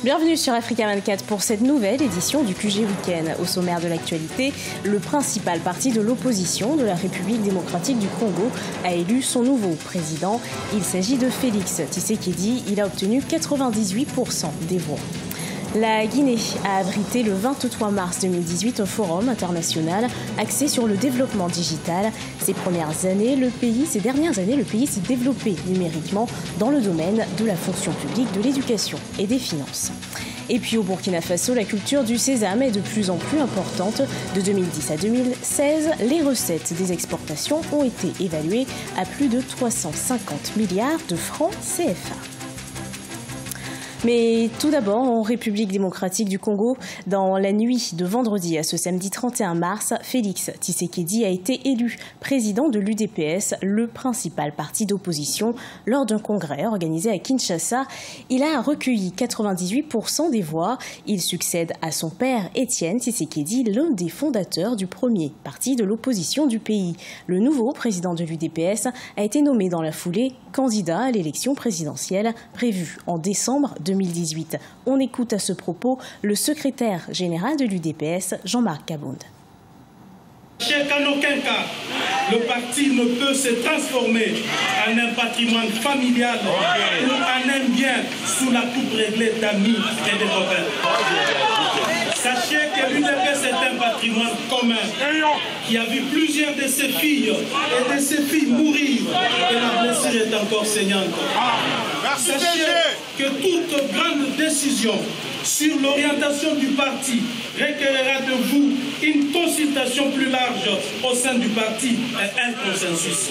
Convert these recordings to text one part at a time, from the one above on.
Bienvenue sur Africa 24 pour cette nouvelle édition du QG Week-end. Au sommaire de l'actualité, le principal parti de l'opposition de la République démocratique du Congo a élu son nouveau président. Il s'agit de Félix Tshisekedi. Il a obtenu 98% des voix. La Guinée a abrité le 23 mars 2018 un forum international axé sur le développement digital. Ces dernières années, le pays s'est développé numériquement dans le domaine de la fonction publique, de l'éducation et des finances. Et puis au Burkina Faso, la culture du sésame est de plus en plus importante. De 2010 à 2016, les recettes des exportations ont été évaluées à plus de 350 milliards de francs CFA. Mais tout d'abord, en République démocratique du Congo, dans la nuit de vendredi à ce samedi 31 mars, Félix Tshisekedi a été élu président de l'UDPS, le principal parti d'opposition. Lors d'un congrès organisé à Kinshasa, il a recueilli 98% des voix. Il succède à son père Étienne Tshisekedi, l'un des fondateurs du premier parti de l'opposition du pays. Le nouveau président de l'UDPS a été nommé dans la foulée candidat à l'élection présidentielle prévue en décembre 2018. On écoute à ce propos le secrétaire général de l'UDPS, Jean-Marc Kabonde. Sachez qu'en aucun cas, le parti ne peut se transformer en un patrimoine familial ou en un bien sous la coupe réglée d'amis et de copains. Sachez que l'UDPS est un patrimoine commun qui a vu plusieurs de ses filles et de ses filles mourir et la blessure est encore saignante. Sachez que toute grande décision sur l'orientation du parti requérera de vous une consultation plus large au sein du parti et un consensus.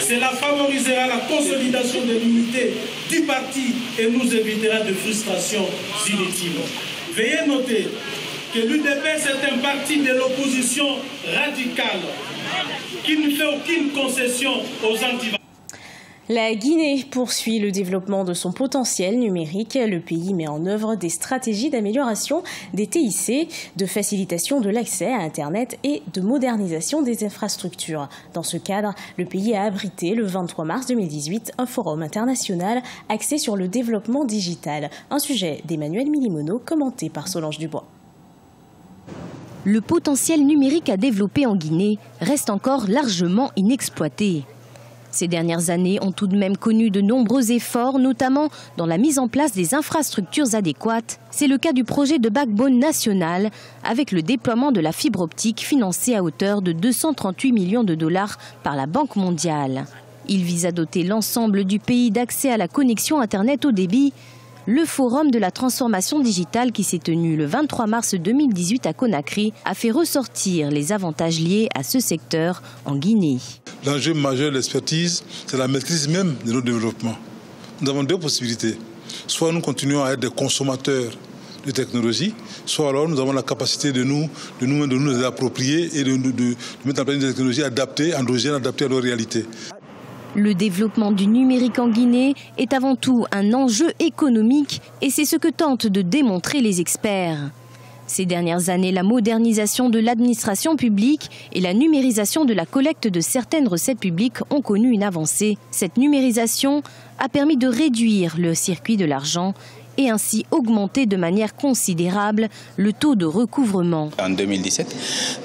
Cela favorisera la consolidation de l'unité du parti et nous évitera de frustrations inutiles. Veuillez noter que l'UDPS est un parti de l'opposition radicale qui ne fait aucune concession aux anti-valeurs. La Guinée poursuit le développement de son potentiel numérique. Le pays met en œuvre des stratégies d'amélioration des TIC, de facilitation de l'accès à Internet et de modernisation des infrastructures. Dans ce cadre, le pays a abrité le 23 mars 2018 un forum international axé sur le développement digital. Un sujet d'Emmanuel Milimono commenté par Solange Dubois. Le potentiel numérique à développer en Guinée reste encore largement inexploité. Ces dernières années ont tout de même connu de nombreux efforts, notamment dans la mise en place des infrastructures adéquates. C'est le cas du projet de backbone national, avec le déploiement de la fibre optique financée à hauteur de 238 millions de dollars par la Banque mondiale. Il vise à doter l'ensemble du pays d'accès à la connexion Internet haut débit. Le forum de la transformation digitale qui s'est tenu le 23 mars 2018 à Conakry a fait ressortir les avantages liés à ce secteur en Guinée. L'enjeu majeur de l'expertise, c'est la maîtrise même de notre développement. Nous avons deux possibilités. Soit nous continuons à être des consommateurs de technologie, soit alors nous avons la capacité de nous les approprier et de mettre en place des technologies adaptées, endogènes, adaptées à nos réalités. Le développement du numérique en Guinée est avant tout un enjeu économique et c'est ce que tentent de démontrer les experts. Ces dernières années, la modernisation de l'administration publique et la numérisation de la collecte de certaines recettes publiques ont connu une avancée. Cette numérisation a permis de réduire le circuit de l'argent et ainsi augmenter de manière considérable le taux de recouvrement. En 2017,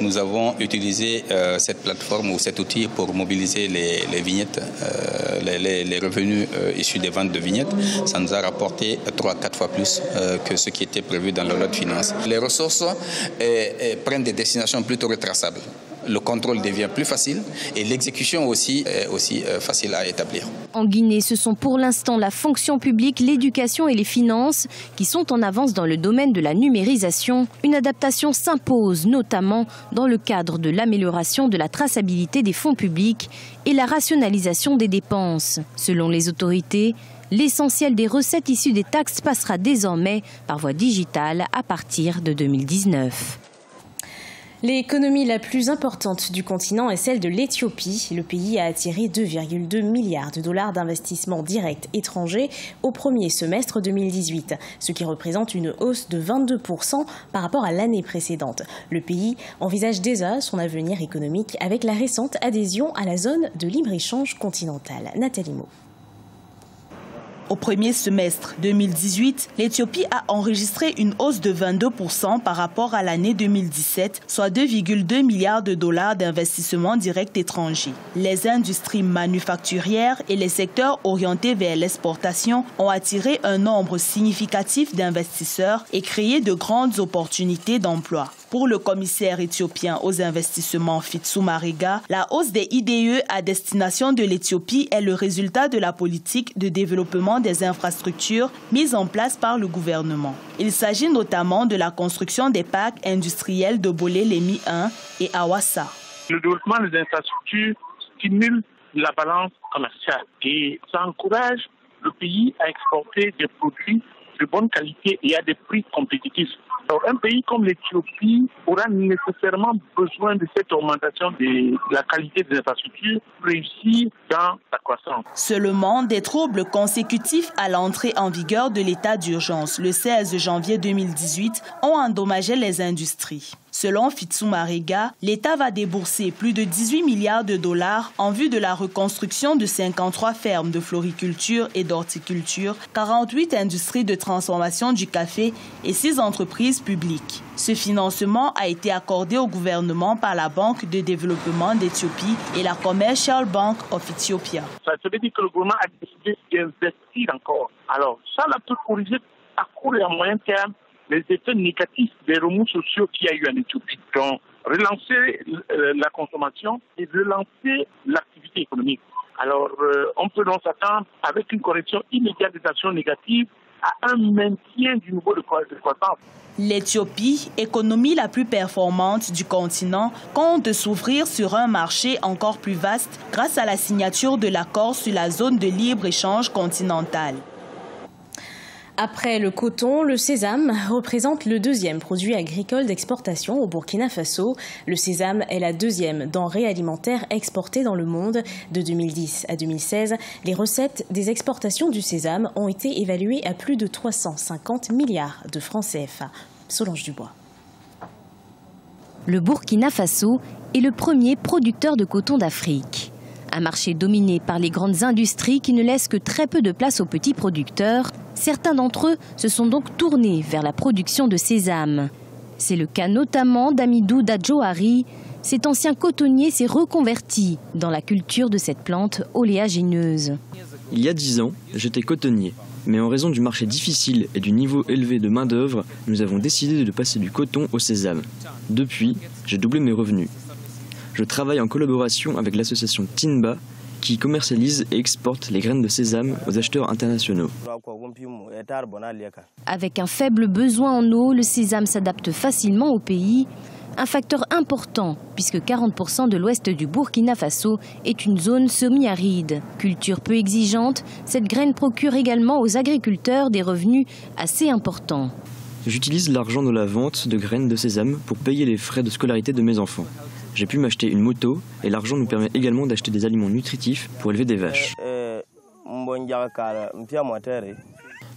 nous avons utilisé cette plateforme ou cet outil pour mobiliser les vignettes, les revenus issus des ventes de vignettes. Ça nous a rapporté 3 à 4 fois plus que ce qui était prévu dans la loi de finances. Les ressources prennent des destinations plutôt retraçables. Le contrôle devient plus facile et l'exécution aussi est facile à établir. En Guinée, ce sont pour l'instant la fonction publique, l'éducation et les finances qui sont en avance dans le domaine de la numérisation. Une adaptation s'impose, notamment dans le cadre de l'amélioration de la traçabilité des fonds publics et la rationalisation des dépenses. Selon les autorités, l'essentiel des recettes issues des taxes passera désormais par voie digitale à partir de 2019. L'économie la plus importante du continent est celle de l'Éthiopie. Le pays a attiré 2,2 milliards de dollars d'investissements directs étrangers au premier semestre 2018, ce qui représente une hausse de 22% par rapport à l'année précédente. Le pays envisage déjà son avenir économique avec la récente adhésion à la zone de libre-échange continentale. Nathalie Mo. Au premier semestre 2018, l'Éthiopie a enregistré une hausse de 22% par rapport à l'année 2017, soit 2,2 milliards de dollars d'investissements directs étrangers. Les industries manufacturières et les secteurs orientés vers l'exportation ont attiré un nombre significatif d'investisseurs et créé de grandes opportunités d'emploi. Pour le commissaire éthiopien aux investissements Fitsum Marega, la hausse des IDE à destination de l'Éthiopie est le résultat de la politique de développement des infrastructures mise en place par le gouvernement. Il s'agit notamment de la construction des parcs industriels de Bolé-Lémi 1 et Awassa. Le développement des infrastructures stimule la balance commerciale et ça encourage le pays à exporter des produits de bonne qualité et à des prix compétitifs. Alors, un pays comme l'Éthiopie aura nécessairement besoin de cette augmentation de la qualité des infrastructures pour réussir dans la croissance. Seulement, des troubles consécutifs à l'entrée en vigueur de l'état d'urgence le 16 janvier 2018 ont endommagé les industries. Selon Fitsum Marega, l'État va débourser plus de 18 milliards de dollars en vue de la reconstruction de 53 fermes de floriculture et d'horticulture, 48 industries de transformation du café et 6 entreprises publiques. Ce financement a été accordé au gouvernement par la Banque de développement d'Éthiopie et la Commercial Bank of Ethiopia. Ça veut dire que le gouvernement a décidé d'investir encore. Alors, ça peut corriger à court et à moyen terme les effets négatifs des remous sociaux qu'il y a eu en Éthiopie. Donc, relancer la consommation et relancer l'activité économique. Alors, on peut donc s'attendre, avec une correction immédiate des actions négatives, à un maintien du niveau de croissance. L'Éthiopie, économie la plus performante du continent, compte s'ouvrir sur un marché encore plus vaste grâce à la signature de l'accord sur la zone de libre-échange continentale. Après le coton, le sésame représente le deuxième produit agricole d'exportation au Burkina Faso. Le sésame est la deuxième denrée alimentaire exportée dans le monde. De 2010 à 2016, les recettes des exportations du sésame ont été évaluées à plus de 350 milliards de francs CFA. Solange Dubois. Le Burkina Faso est le premier producteur de coton d'Afrique. Un marché dominé par les grandes industries qui ne laissent que très peu de place aux petits producteurs. Certains d'entre eux se sont donc tournés vers la production de sésame. C'est le cas notamment d'Amidou Dadjoari. Cet ancien cotonnier s'est reconverti dans la culture de cette plante oléagineuse. Il y a 10 ans, j'étais cotonnier. Mais en raison du marché difficile et du niveau élevé de main-d'œuvre, nous avons décidé de passer du coton au sésame. Depuis, j'ai doublé mes revenus. Je travaille en collaboration avec l'association Tinba qui commercialise et exporte les graines de sésame aux acheteurs internationaux. Avec un faible besoin en eau, le sésame s'adapte facilement au pays. Un facteur important puisque 40% de l'ouest du Burkina Faso est une zone semi-aride. Culture peu exigeante, cette graine procure également aux agriculteurs des revenus assez importants. J'utilise l'argent de la vente de graines de sésame pour payer les frais de scolarité de mes enfants. J'ai pu m'acheter une moto et l'argent nous permet également d'acheter des aliments nutritifs pour élever des vaches.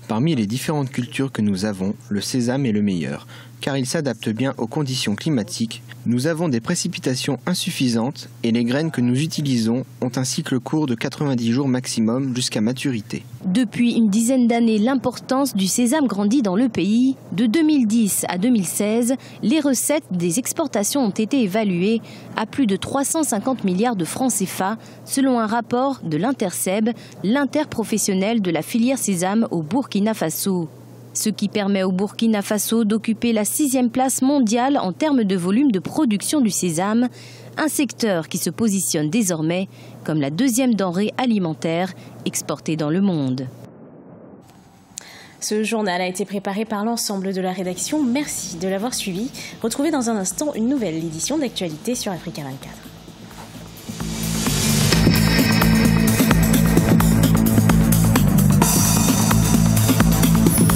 Parmi les différentes cultures que nous avons, le sésame est le meilleur, car il s'adapte bien aux conditions climatiques. Nous avons des précipitations insuffisantes et les graines que nous utilisons ont un cycle court de 90 jours maximum jusqu'à maturité. Depuis une dizaine d'années, l'importance du sésame grandit dans le pays. De 2010 à 2016, les recettes des exportations ont été évaluées à plus de 350 milliards de francs CFA, selon un rapport de l'Interseb, l'interprofessionnel de la filière sésame au Burkina Faso. Ce qui permet au Burkina Faso d'occuper la 6e place mondiale en termes de volume de production du sésame, un secteur qui se positionne désormais comme la deuxième denrée alimentaire exportée dans le monde. Ce journal a été préparé par l'ensemble de la rédaction. Merci de l'avoir suivi. Retrouvez dans un instant une nouvelle édition d'actualité sur Africa 24.